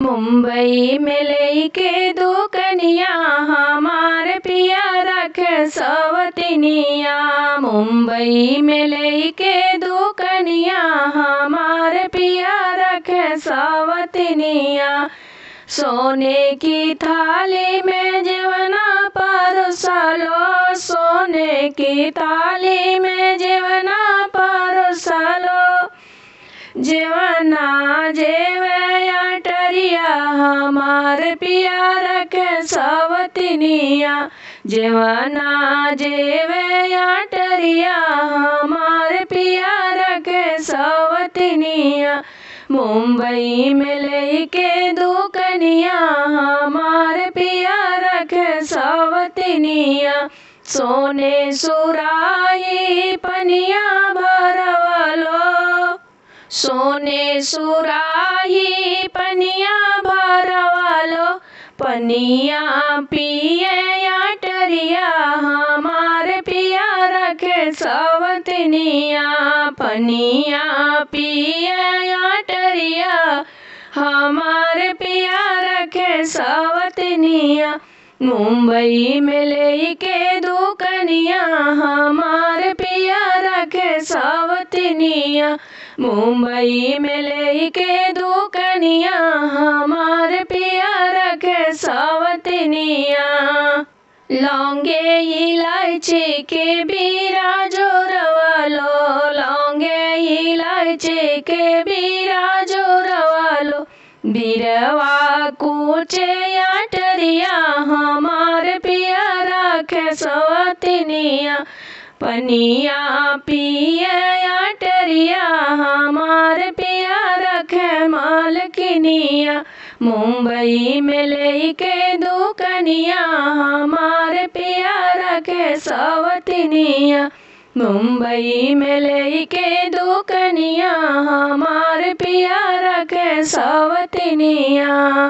मुंबई में लेके दुकनिया हमार पिया रखे सवतनिया। मुंबई में लेके दुकनिया हमार पिया रखे सवतनिया। सोने की थाली में जेवना परोसलो, सोने की थाली में जेवना परोसलो। जेवना जेवे अटरिया हमार पिया रखे सवतनिया। जेवना जेवे अटरिया हमार पिया रखे सवतनिया। मुंबई में लेके दुकनिया हमार पिया रखे सवतनिया। सोने सुराही पनिया भरवलो, सोने सुराही पनिया भरवलो। पनिया पिए अटरिया हमार पिया रखे सवतनिया। पनिया पिए अटरिया हमार पिया रखे सवतनिया। मुंबई में लेके दुकनिया हमार पिया रखे सवतनिया। मुंबई में लेके दुकनिया हमार पिया रखे सवतनिया। लौंगे इलायची के बीरा जोरवलो, लौंगे इलायची के बीरा जोरवलो। बीरवा कूचे अटरिया हमार पिया रखे सवतनिया। पनिया पिए अटरिया हमार पिया रखे मालकिनिया। मुंबई में लेके दुकनिया हमार पिया रखे सवतनिया। मुंबई में लेके दुकनिया हमार पिया रखे सवतनिया।